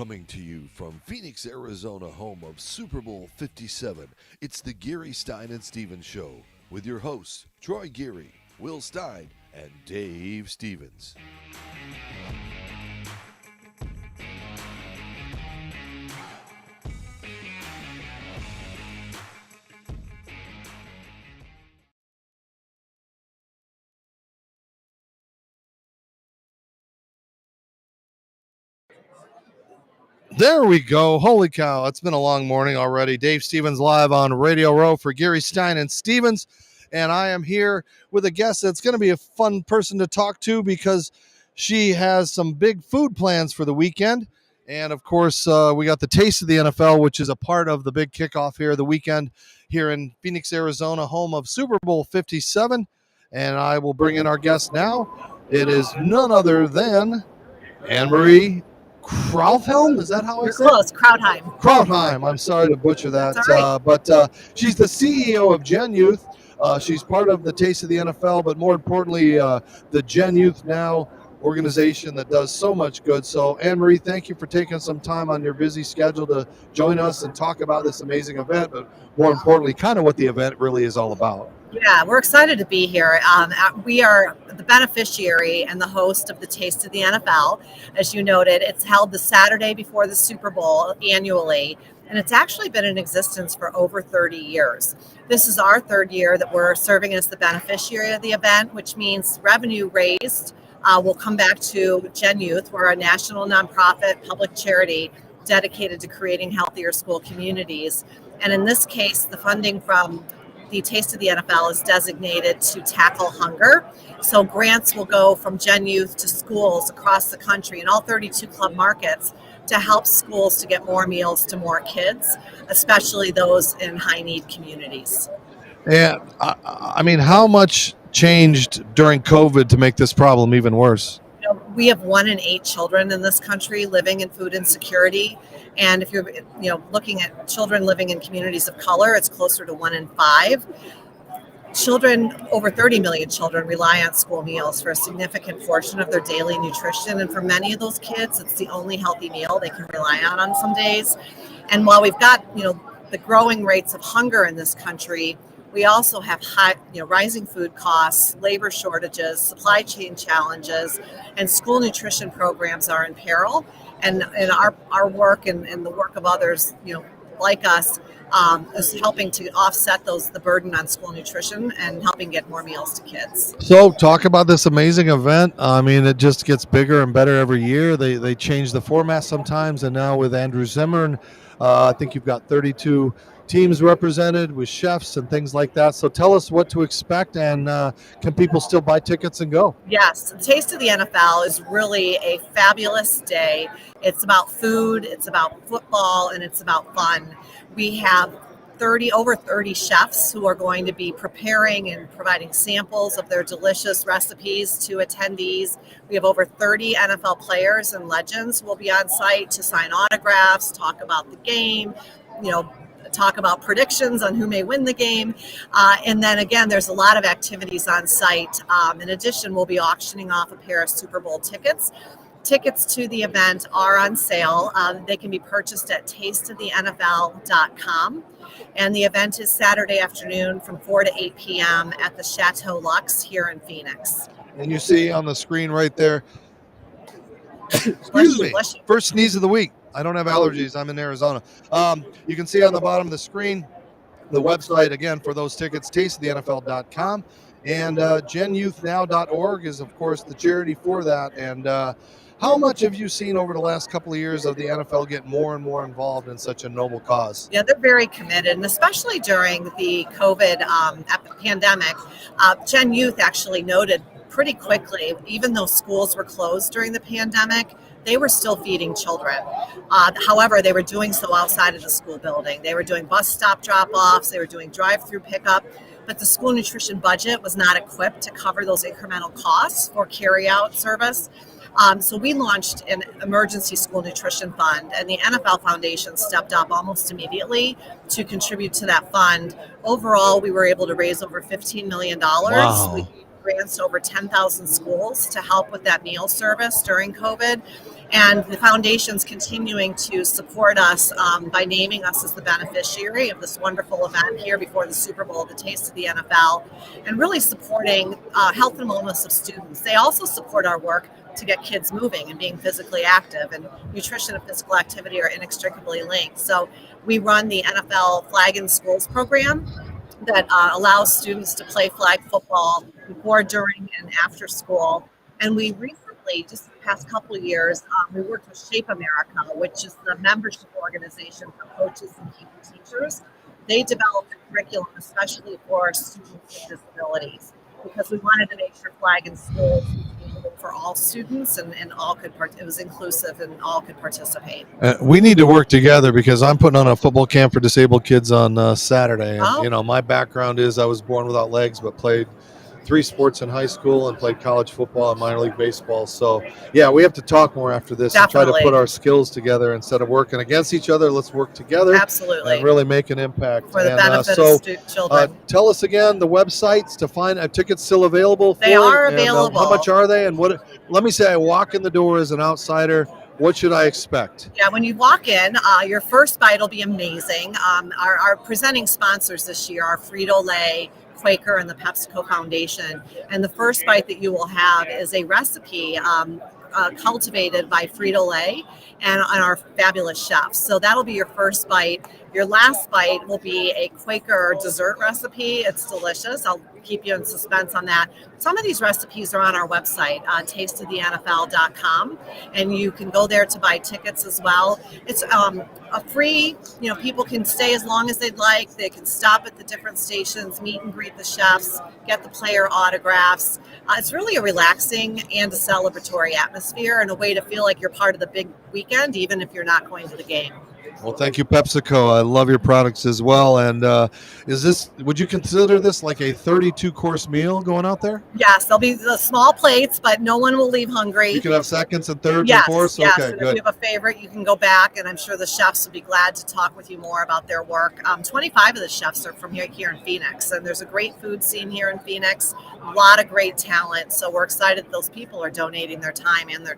Coming to you from Phoenix, Arizona, home of Super Bowl 57, it's the Geary, Stein and Stevens Show with your hosts, Troy Geary, Will Stein, and Dave Stevens. There we go. Holy cow. It's been a long morning already. Dave Stevens live on Radio Row for Geary, Stein and Stevens. And I am here with a guest that's going to be a fun person to talk to because she has some big food plans for the weekend. And of course, we got the Taste of the NFL, which is a part of the big kickoff here the weekend here in Phoenix, Arizona, home of Super Bowl 57. And I will bring in our guest now. It is none other than Anne-Marie Krautheim, is that how I say it? Close, Krautheim. Krautheim. I'm sorry to butcher that, right. but she's the CEO of GENYOUth. She's part of the Taste of the NFL, but more importantly, the GENYOUth Now organization that does so much good. So, Anne-Marie, thank you for taking some time on your busy schedule to join us and talk about this amazing event, but more importantly, kind of what the event really is all about. Yeah, we're excited to be here. We are the beneficiary and the host of the Taste of the NFL. As you noted, it's held the Saturday before the Super Bowl annually, and it's actually been in existence for over 30 years. This is our third year that we're serving as the beneficiary of the event, which means revenue raised will come back to GENYOUth. We're a national nonprofit public charity dedicated to creating healthier school communities. And in this case, the funding from the Taste of the NFL is designated to tackle hunger. So grants will go from GENYOUth to schools across the country in all 32 club markets to help schools to get more meals to more kids, especially those in high need communities. And I mean, how much changed during COVID to make this problem even worse? We have 1 in 8 children in this country living in food insecurity. And if you're looking at children living in communities of color, it's closer to 1 in 5. Children, over 30 million children, rely on school meals for a significant portion of their daily nutrition. And for many of those kids, it's the only healthy meal they can rely on some days. And while we've got, the growing rates of hunger in this country, we also have high, rising food costs, labor shortages, supply chain challenges, and school nutrition programs are in peril. And our work and the work of others, like us, is helping to offset the burden on school nutrition and helping get more meals to kids. So talk about this amazing event. I mean, it just gets bigger and better every year. They change the format sometimes, and now with Andrew Zimmern, I think you've got 32 teams represented with chefs and things like that. So tell us what to expect, and can people still buy tickets and go? Yes, the Taste of the NFL is really a fabulous day. It's about food, it's about football, and it's about fun. We have over 30 chefs who are going to be preparing and providing samples of their delicious recipes to attendees. We have over 30 NFL players and legends who will be on site to sign autographs, talk about the game, talk about predictions on who may win the game. And then again, there's a lot of activities on site. In addition, we'll be auctioning off a pair of Super Bowl tickets. Tickets to the event are on sale. They can be purchased at tasteofthenfl.com. And the event is Saturday afternoon from 4 to 8 p.m. at the Chateau Luxe here in Phoenix. And you see on the screen right there, excuse me, first sneeze of the week. I don't have allergies. I'm in Arizona. You can see on the bottom of the screen the website, again, for those tickets, tasteofthenfl.com. And GENYouthNow.org is, of course, the charity for that. And how much have you seen over the last couple of years of the NFL get more and more involved in such a noble cause? Yeah, they're very committed, and especially during the COVID pandemic, GENYOUth actually noted pretty quickly, even though schools were closed during the pandemic, they were still feeding children. However, they were doing so outside of the school building. They were doing bus stop drop-offs, they were doing drive-through pickup, but the school nutrition budget was not equipped to cover those incremental costs for carry-out service. So we launched an emergency school nutrition fund, and the NFL Foundation stepped up almost immediately to contribute to that fund. Overall, we were able to raise over $15 million. Wow. grants to over 10,000 schools to help with that meal service during COVID. And the foundation's continuing to support us by naming us as the beneficiary of this wonderful event here before the Super Bowl, the Taste of the NFL, and really supporting health and wellness of students. They also support our work to get kids moving and being physically active, and nutrition and physical activity are inextricably linked. So we run the NFL Flag in Schools program that allows students to play flag football before, during, and after school. And we recently, just the past couple of years, we worked with Shape America, which is the membership organization for coaches and teachers. They developed a curriculum especially for students with disabilities, because we wanted to make sure Flag in Schools was available for all students and all could it was inclusive and all could participate. We need to work together, because I'm putting on a football camp for disabled kids on Saturday. And, Oh. my background is I was born without legs, but played 3 sports in high school and played college football and minor league baseball. So, yeah, we have to talk more after this and try to Definitely. put our skills together instead of working against each other. Let's work together. Absolutely. And really make an impact. For the And, benefit so, of children. Tell us again the websites to find tickets still available. They are and, available. how much are they? And let me say, I walk in the door as an outsider. What should I expect? Yeah, when you walk in, your first bite will be amazing. Our presenting sponsors this year are Frito-Lay, Quaker, and the PepsiCo Foundation. And the first bite that you will have is a recipe cultivated by Frito-Lay and our fabulous chefs. So that'll be your first bite. Your last bite will be a Quaker dessert recipe. It's delicious. I'll keep you in suspense on that. Some of these recipes are on our website, tasteofthenfl.com, and you can go there to buy tickets as well. It's a free, people can stay as long as they'd like. They can stop at the different stations, meet and greet the chefs, get the player autographs. It's really a relaxing and a celebratory atmosphere, and a way to feel like you're part of the big weekend, even if you're not going to the game. Well, thank you, PepsiCo. I love your products as well. And would you consider this like a 32-course meal going out there? Yes, there'll be the small plates, but no one will leave hungry. You can have seconds and thirds Yes, and fourths? yes. Okay, And good. if you have a favorite, you can go back, and I'm sure the chefs would be glad to talk with you more about their work. 25 of the chefs are from here in Phoenix, and there's a great food scene here in Phoenix, a lot of great talent. So we're excited those people are donating their time and their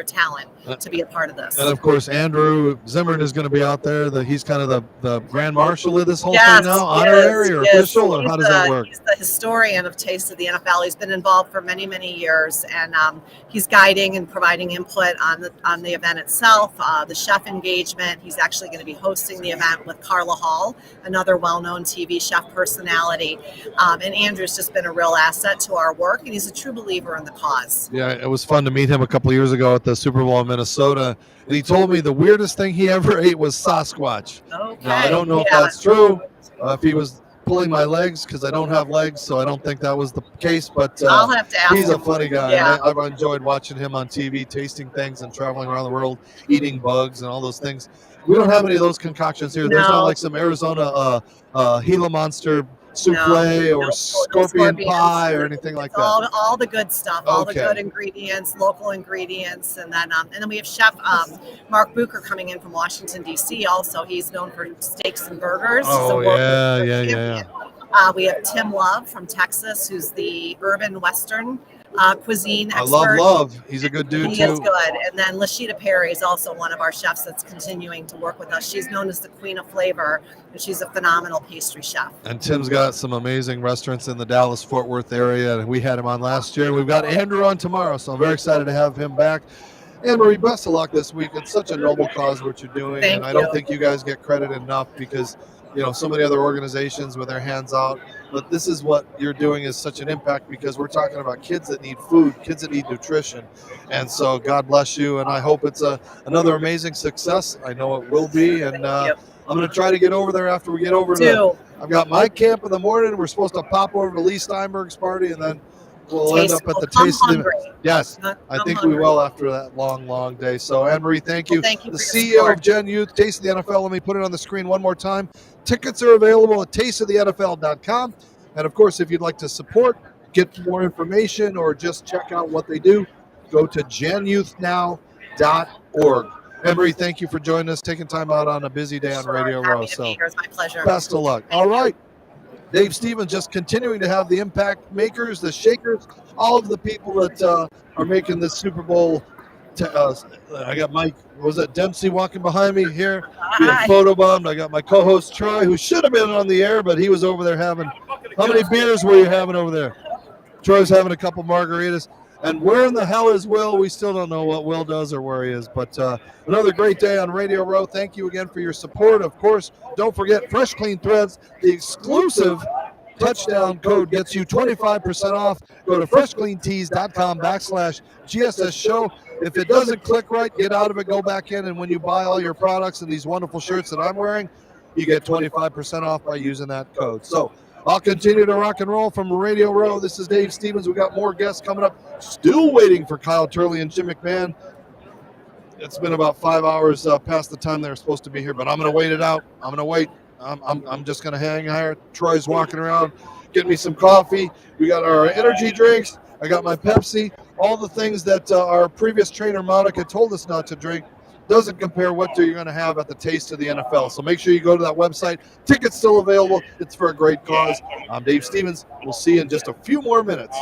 talent to be a part of this. And, of course, Andrew Zimmern is going to be out there. He's kind of the grand marshal of this whole Yes, thing now, he honorary is, or he is. official, or He's how does that work? He's the historian of Taste of the NFL. He's been involved for many, many years, and he's guiding and providing input on the event itself, the chef engagement. He's actually going to be hosting the event with Carla Hall, another well-known TV chef personality. And Andrew's just been a real asset to our work, and he's a true believer in the cause. Yeah, it was fun to meet him a couple of years ago at the Super Bowl in Minnesota. And he told me the weirdest thing he ever ate was Sasquatch. Okay. Now, I don't know if that's true, if he was pulling my legs, because I don't have legs, so I don't think that was the case. But I'll have to ask he's a him. funny guy. Yeah. I've enjoyed watching him on TV, tasting things and traveling around the world, eating bugs and all those things. We don't have any of those concoctions here. There's not No. like some Arizona Gila Monster souffle or No scorpion scorpions. pie or anything like It's that. all the good stuff, all the Okay. good ingredients, local ingredients, and then we have Chef Mark Bucher coming in from Washington D.C. Also, he's known for steaks and burgers. He's a Oh, world yeah, burger yeah, champion. We have Tim Love from Texas, who's the urban Western cuisine I expert. love. He's a good dude He too. is good. And then Lashita Perry is also one of our chefs that's continuing to work with us. She's known as the Queen of Flavor, and she's a phenomenal pastry chef. And Tim's got some amazing restaurants in the Dallas-Fort Worth area. We had him on last year. We've got Andrew on tomorrow, so I'm very excited to have him back. Anne-Marie, best of luck this week. It's such a noble cause what you're doing, Thank and I don't you. think you guys get credit enough, because so many other organizations with their hands out. But this is what you're doing is such an impact, because we're talking about kids that need food, kids that need nutrition. And so God bless you, and I hope it's another amazing success. I know it will be, and Thank you. I'm going to try to get over there after we get over to Two. I've got my camp in the morning. We're supposed to pop over to Lee Steinberg's party, and then we'll end up at the Come Taste of the hungry. Yes, Come I think hungry. we will after that long, long day. So, Anne-Marie, thank you. Well, thank you The for your CEO support. of GENYOUth, Taste of the NFL. Let me put it on the screen one more time. Tickets are available at tasteofthenfl.com. And, of course, if you'd like to support, get more information, or just check out what they do, go to genyouthnow.org. Anne-Marie, thank you for joining us, taking time out on a busy day on Sure. Radio Happy Row. to be So, here. It's my pleasure. best of luck. Thank All you. right. Dave Stevens just continuing to have the impact makers, the shakers, all of the people that are making this Super Bowl. I got Mike, was that Dempsey walking behind me here? Being photobombed. I got my co-host Troy, who should have been on the air, but he was over there having. How many beers were you having over there? Troy's having a couple margaritas. And where in the hell is Will? We still don't know what Will does or where he is. But another great day on Radio Row. Thank you again for your support. Of course, don't forget Fresh Clean Threads, the exclusive touchdown code gets you 25% off. Go to freshcleantees.com/GSS show. If it doesn't click right, get out of it, go back in. And when you buy all your products and these wonderful shirts that I'm wearing, you get 25% off by using that code. So I'll continue to rock and roll from Radio Row. This is Dave Stevens. We got more guests coming up. Still waiting for Kyle Turley and Jim McMahon. It's been about 5 hours past the time they're supposed to be here, but I'm going to wait it out. I'm going to wait. I'm just going to hang here. Troy's walking around, getting me some coffee. We got our energy drinks. I got my Pepsi. All the things that our previous trainer, Monica, told us not to drink. Doesn't compare what you're going to have at the Taste of the NFL. So make sure you go to that website. Tickets still available. It's for a great cause. I'm Dave Stevens. We'll see you in just a few more minutes.